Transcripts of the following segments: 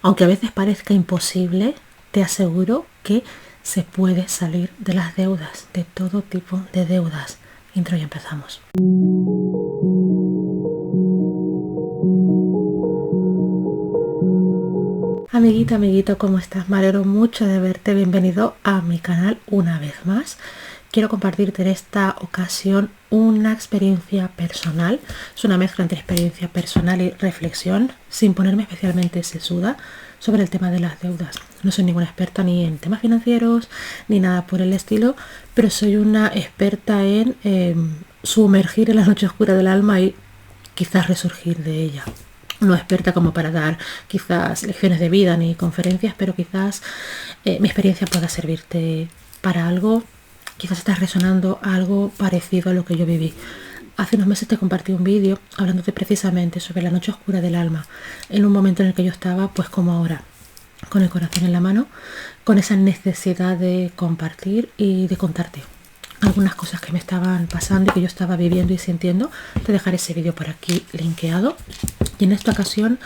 Aunque a veces parezca imposible, te aseguro que se puede salir de las deudas, de todo tipo de deudas. Intro y empezamos. Amiguita, amiguito, ¿cómo estás? Me alegro mucho de verte. Bienvenido a mi canal una vez más. Quiero compartirte en esta ocasión una experiencia personal. Es una mezcla entre experiencia personal y reflexión, sin ponerme especialmente sesuda sobre el tema de las deudas. No soy ninguna experta ni en temas financieros, ni nada por el estilo, pero soy una experta en sumergir en la noche oscura del alma y quizás resurgir de ella. No experta como para dar quizás lecciones de vida ni conferencias, pero quizás mi experiencia pueda servirte para algo. Quizás estás resonando algo parecido a lo que yo viví. Hace unos meses te compartí un vídeo hablándote precisamente sobre la noche oscura del alma, en un momento en el que yo estaba, pues como ahora, con el corazón en la mano, con esa necesidad de compartir y de contarte algunas cosas que me estaban pasando y que yo estaba viviendo y sintiendo. Te dejaré ese vídeo por aquí linkeado. Y en esta ocasión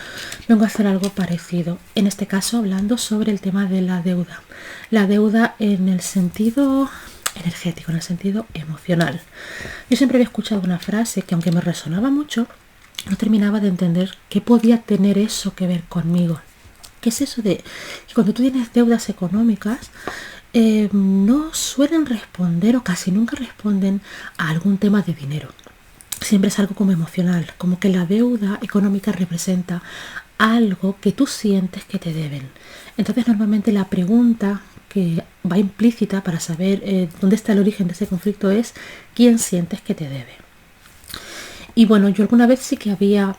vengo a hacer algo parecido. En este caso hablando sobre el tema de la deuda. La deuda en el sentido energético, en el sentido emocional. Yo siempre había escuchado una frase que, aunque me resonaba mucho, no terminaba de entender qué podía tener eso que ver conmigo. ¿Qué es eso de que cuando tú tienes deudas económicas no suelen responder o casi nunca responden a algún tema de dinero? Siempre es algo como emocional, como que la deuda económica representa algo que tú sientes que te deben. Entonces normalmente la pregunta que va implícita para saber dónde está el origen de ese conflicto es ¿quién sientes que te debe? Y bueno, yo alguna vez sí que había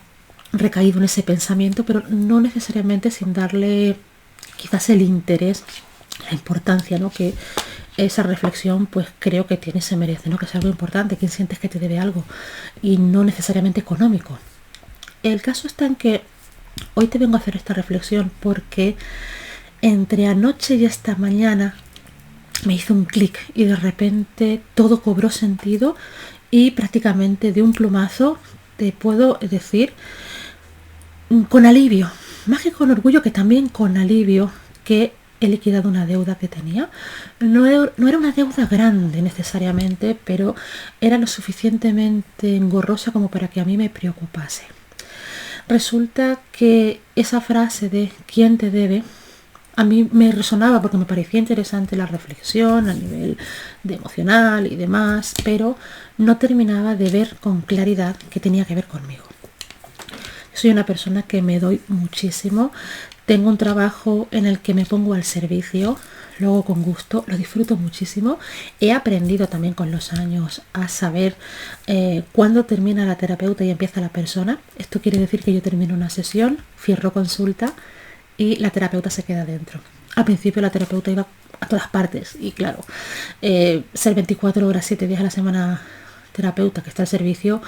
recaído en ese pensamiento, pero no necesariamente sin darle quizás el interés, la importancia, ¿no?, que esa reflexión pues creo que tiene, se merece, ¿no?, que es algo importante. ¿Quién sientes que te debe algo? Y no necesariamente económico. El caso está en que hoy te vengo a hacer esta reflexión porque entre anoche y esta mañana me hizo un clic y de repente todo cobró sentido y prácticamente de un plumazo te puedo decir con alivio, más que con orgullo, que también con alivio, que he liquidado una deuda que tenía. No era una deuda grande necesariamente, pero era lo suficientemente engorrosa como para que a mí me preocupase. Resulta que esa frase de ¿quién te debe? A mí me resonaba porque me parecía interesante la reflexión a nivel de emocional y demás, pero no terminaba de ver con claridad que tenía que ver conmigo. Soy una persona que me doy muchísimo. Tengo un trabajo en el que me pongo al servicio, lo hago con gusto, lo disfruto muchísimo. He aprendido también con los años a saber cuándo termina la terapeuta y empieza la persona. Esto quiere decir que yo termino una sesión, cierro consulta y la terapeuta se queda dentro. Al principio la terapeuta iba a todas partes y claro, ser 24 horas, 7 días a la semana terapeuta que está al servicio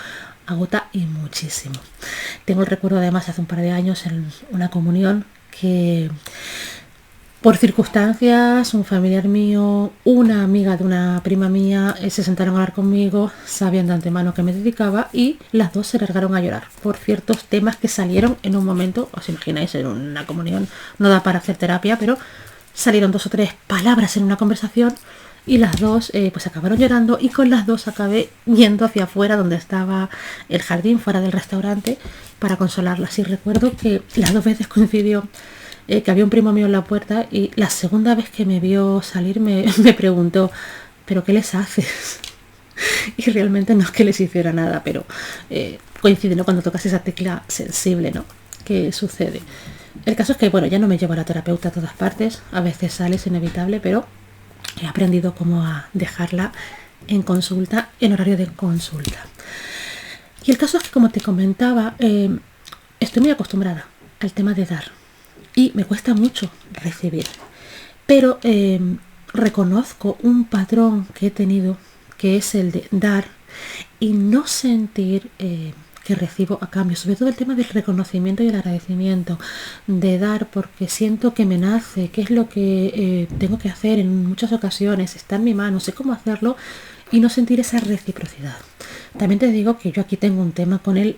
agota y muchísimo. Tengo el recuerdo además hace un par de años en una comunión que por circunstancias un familiar mío, una amiga de una prima mía se sentaron a hablar conmigo, sabían de antemano que me dedicaba y las dos se largaron a llorar por ciertos temas que salieron en un momento. Os imagináis, en una comunión no da para hacer terapia, pero salieron 2 o 3 palabras en una conversación y las dos pues acabaron llorando, y con las dos acabé yendo hacia afuera donde estaba el jardín, fuera del restaurante, para consolarlas. Y recuerdo que las 2 veces coincidió que había un primo mío en la puerta y la segunda vez que me vio salir me preguntó ¿pero qué les haces? Y realmente no es que les hiciera nada, pero coincide, ¿no?, cuando tocas esa tecla sensible, ¿no?, que sucede. El caso es que, bueno, ya no me llevo a la terapeuta a todas partes, a veces sale, es inevitable, pero he aprendido cómo a dejarla en consulta, en horario de consulta. Y el caso es que, como te comentaba, estoy muy acostumbrada al tema de dar y me cuesta mucho recibir, pero reconozco un patrón que he tenido, que es el de dar y no sentir que recibo a cambio, sobre todo el tema del reconocimiento y el agradecimiento, de dar porque siento que me nace, que es lo que tengo que hacer en muchas ocasiones, está en mi mano, sé cómo hacerlo, y no sentir esa reciprocidad. También te digo que yo aquí tengo un tema con el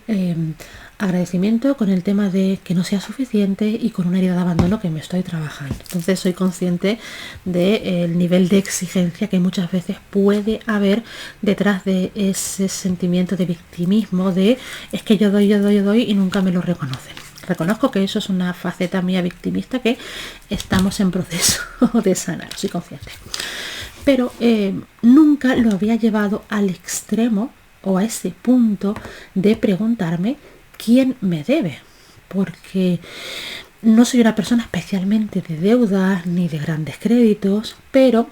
agradecimiento, con el tema de que no sea suficiente y con una herida de abandono que me estoy trabajando. Entonces soy consciente del nivel de exigencia que muchas veces puede haber detrás de ese sentimiento de victimismo, de es que yo doy y nunca me lo reconocen. Reconozco que eso es una faceta mía victimista que estamos en proceso de sanar, soy consciente. Pero nunca lo había llevado al extremo o a ese punto de preguntarme quién me debe, porque no soy una persona especialmente de deudas ni de grandes créditos, pero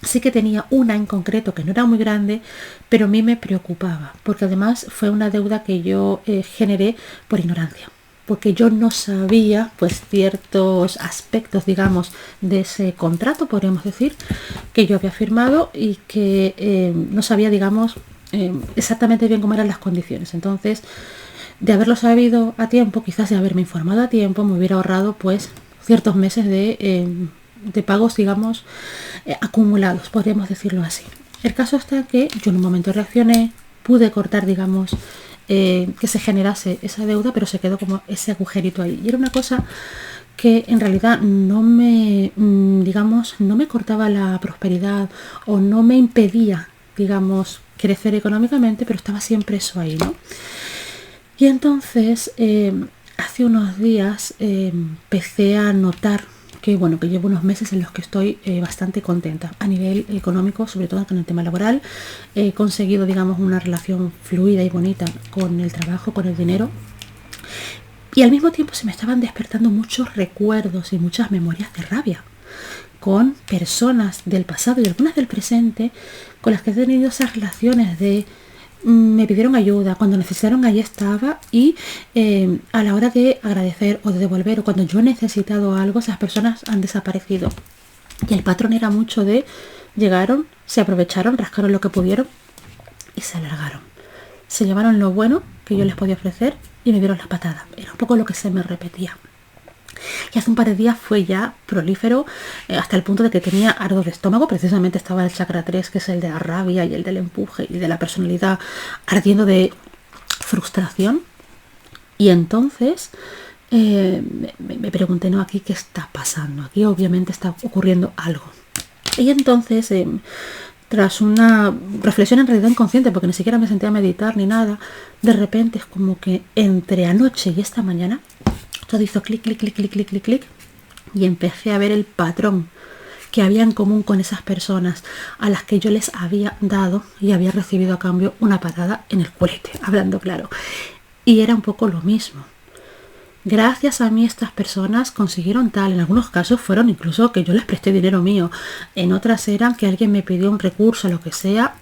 sí que tenía una en concreto que no era muy grande, pero a mí me preocupaba, porque además fue una deuda que yo generé por ignorancia, porque yo no sabía pues ciertos aspectos, digamos, de ese contrato, podríamos decir, que yo había firmado y que no sabía, digamos, exactamente bien cómo eran las condiciones. Entonces, de haberlo sabido a tiempo, quizás de haberme informado a tiempo, me hubiera ahorrado pues ciertos meses de pagos, digamos, acumulados, podríamos decirlo así. El caso está que yo en un momento reaccioné, pude cortar, digamos, que se generase esa deuda, pero se quedó como ese agujerito ahí. Y era una cosa que en realidad no me, digamos, no me cortaba la prosperidad o no me impedía, digamos, crecer económicamente, pero estaba siempre eso ahí, ¿no? Y entonces, hace unos días empecé a notar que, bueno, que llevo unos meses en los que estoy bastante contenta a nivel económico, sobre todo con el tema laboral. He conseguido, digamos, una relación fluida y bonita con el trabajo, con el dinero. Y al mismo tiempo se me estaban despertando muchos recuerdos y muchas memorias de rabia con personas del pasado y algunas del presente con las que he tenido esas relaciones de me pidieron ayuda, cuando necesitaron allí estaba y a la hora de agradecer o de devolver o cuando yo he necesitado algo, esas personas han desaparecido. Y el patrón era mucho de llegaron, se aprovecharon, rascaron lo que pudieron y se largaron. Se llevaron lo bueno que yo les podía ofrecer y me dieron la patada. Era un poco lo que se me repetía. Y hace un par de días fue ya prolífero hasta el punto de que tenía ardor de estómago. Precisamente estaba el chakra 3, que es el de la rabia y el del empuje y de la personalidad, ardiendo frustración. Y entonces me pregunté, no, aquí qué está pasando, aquí obviamente está ocurriendo algo. Y entonces tras una reflexión en realidad inconsciente, porque ni siquiera me senté a meditar ni nada, de repente es como que entre anoche y esta mañana todo hizo clic, clic, clic, clic, clic, clic, clic, y empecé a ver el patrón que había en común con esas personas a las que yo les había dado y había recibido a cambio una patada en el culete, hablando claro. Y era un poco lo mismo. Gracias a mí estas personas consiguieron tal, en algunos casos fueron incluso que yo les presté dinero mío, en otras eran que alguien me pidió un recurso, lo que sea,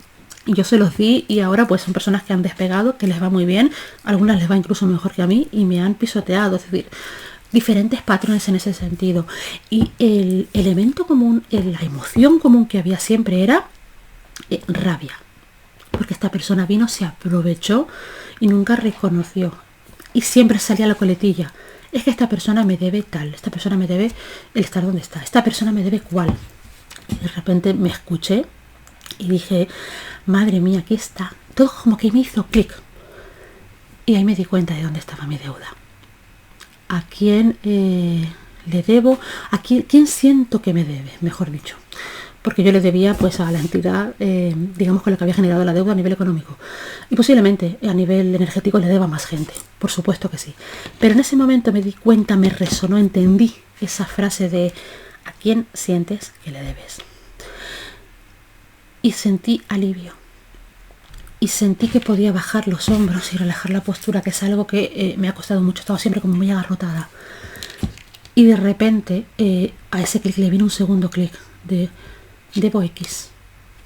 y yo se los di y ahora pues son personas que han despegado, que les va muy bien, algunas les va incluso mejor que a mí y me han pisoteado, es decir, diferentes patrones en ese sentido. Y el elemento común, la emoción común que había siempre era rabia, porque esta persona vino, se aprovechó y nunca reconoció. Y siempre salía la coletilla. Es que esta persona me debe tal, esta persona me debe el estar donde está, esta persona me debe cual. Y de repente me escuché y dije, madre mía, aquí está. Todo como que me hizo clic. Y ahí me di cuenta de dónde estaba mi deuda. A quién le debo, a quién siento que me debe, mejor dicho. Porque yo le debía pues a la entidad, digamos, con la que había generado la deuda a nivel económico. Y posiblemente a nivel energético le deba a más gente, por supuesto que sí. Pero en ese momento me di cuenta, me resonó, entendí esa frase de ¿a quién sientes que le debes? Y sentí alivio. Y sentí que podía bajar los hombros y relajar la postura, que es algo que me ha costado mucho, estaba siempre como muy agarrotada. Y de repente a ese clic le vino un segundo clic de debo X,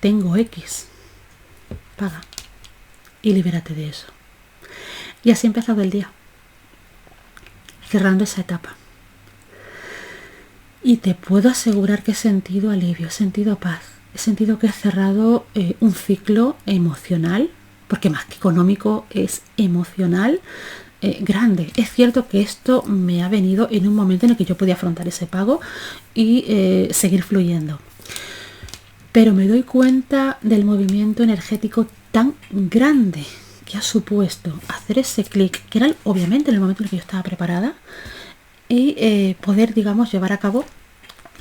tengo X, paga y libérate de eso. Y así ha empezado el día, cerrando esa etapa. Y te puedo asegurar que he sentido alivio, he sentido paz, he sentido que he cerrado un ciclo emocional, porque más que económico es emocional, grande. Es cierto que esto me ha venido en un momento en el que yo podía afrontar ese pago y seguir fluyendo. Pero me doy cuenta del movimiento energético tan grande que ha supuesto hacer ese clic, que era obviamente en el momento en el que yo estaba preparada, y poder, digamos, llevar a cabo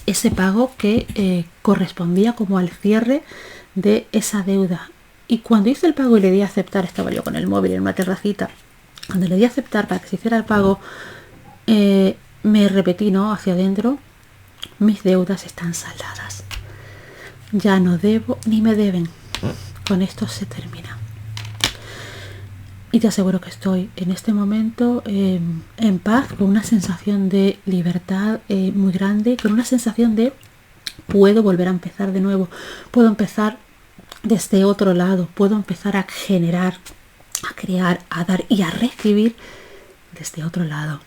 ese pago que correspondía como al cierre de esa deuda. Y cuando hice el pago y le di a aceptar, estaba yo con el móvil en una terracita, cuando le di a aceptar para que se hiciera el pago, me repetí, ¿no?, hacia adentro: mis deudas están saldadas, ya no debo ni me deben, con esto se termina. Y te aseguro que estoy en este momento en paz, con una sensación de libertad muy grande, con una sensación de puedo volver a empezar de nuevo, puedo empezar desde otro lado, puedo empezar a generar, a crear, a dar y a recibir desde otro lado,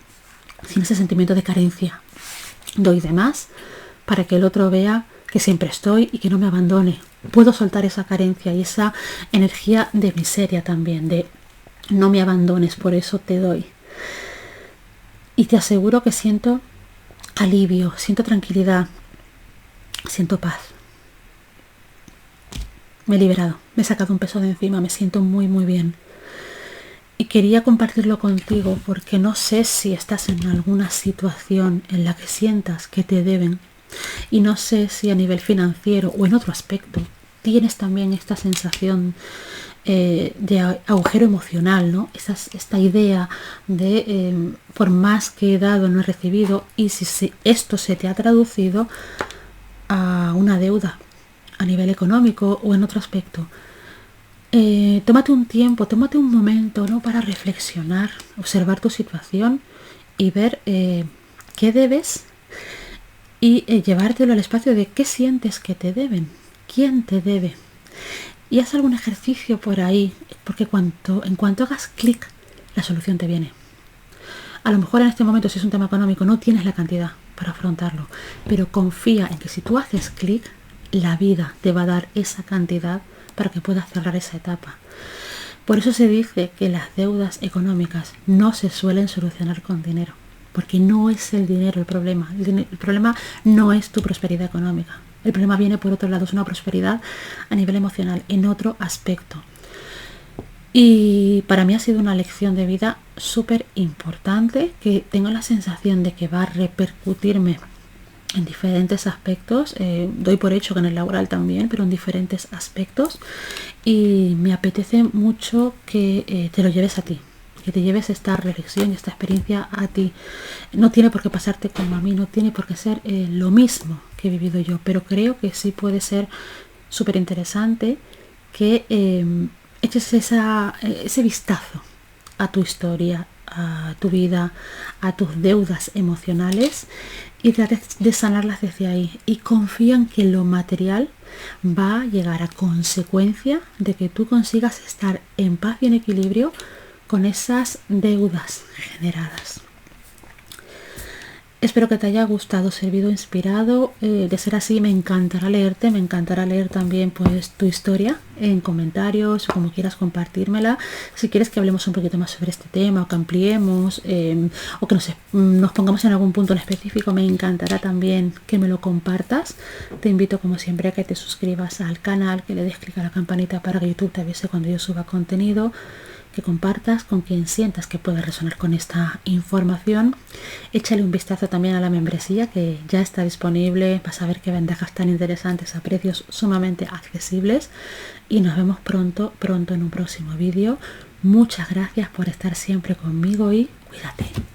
sin ese sentimiento de carencia. Doy de más para que el otro vea que siempre estoy y que no me abandone. Puedo soltar esa carencia y esa energía de miseria también, de no me abandones, por eso te doy. Y te aseguro que siento alivio, siento tranquilidad, siento paz. Me he liberado, me he sacado un peso de encima, me siento muy muy bien. Y quería compartirlo contigo porque no sé si estás en alguna situación en la que sientas que te deben, y no sé si a nivel financiero o en otro aspecto tienes también esta sensación de agujero emocional, ¿no? Esta idea de por más que he dado no he recibido, y si esto se te ha traducido a una deuda a nivel económico o en otro aspecto. Tómate un tiempo, tómate un momento, ¿no?, para reflexionar, observar tu situación y ver qué debes, y llevártelo al espacio de qué sientes que te deben, quién te debe. Y haz algún ejercicio por ahí, porque en cuanto hagas clic, la solución te viene. A lo mejor en este momento, si es un tema económico, no tienes la cantidad para afrontarlo, pero confía en que si tú haces clic, la vida te va a dar esa cantidad para que puedas cerrar esa etapa. Por eso se dice que las deudas económicas no se suelen solucionar con dinero, porque no es el dinero el problema. El problema no es tu prosperidad económica. El problema viene por otro lado, es una prosperidad a nivel emocional, en otro aspecto. Y para mí ha sido una lección de vida súper importante, que tengo la sensación de que va a repercutirme en diferentes aspectos. Doy por hecho que en el laboral también, pero en diferentes aspectos. Y me apetece mucho que te lo lleves a ti, que te lleves esta reflexión, esta experiencia a ti. No tiene por qué pasarte como a mí, no tiene por qué ser lo mismo que he vivido yo, pero creo que sí puede ser súper interesante que eches ese vistazo a tu historia, a tu vida, a tus deudas emocionales, y trates de sanarlas desde ahí, y confía en que lo material va a llegar a consecuencia de que tú consigas estar en paz y en equilibrio con esas deudas generadas. Espero que te haya gustado, servido, inspirado. De ser así, me encantará leerte, me encantará leer también pues tu historia en comentarios, o como quieras compartírmela. Si quieres que hablemos un poquito más sobre este tema, o que ampliemos, o que nos pongamos en algún punto en específico, me encantará también que me lo compartas. Te invito, como siempre, a que te suscribas al canal, que le des clic a la campanita para que YouTube te avise cuando yo suba contenido, que compartas con quien sientas que puede resonar con esta información. Échale un vistazo también a la membresía, que ya está disponible. Vas a ver qué ventajas tan interesantes a precios sumamente accesibles, y nos vemos pronto en un próximo vídeo. Muchas gracias por estar siempre conmigo y cuídate.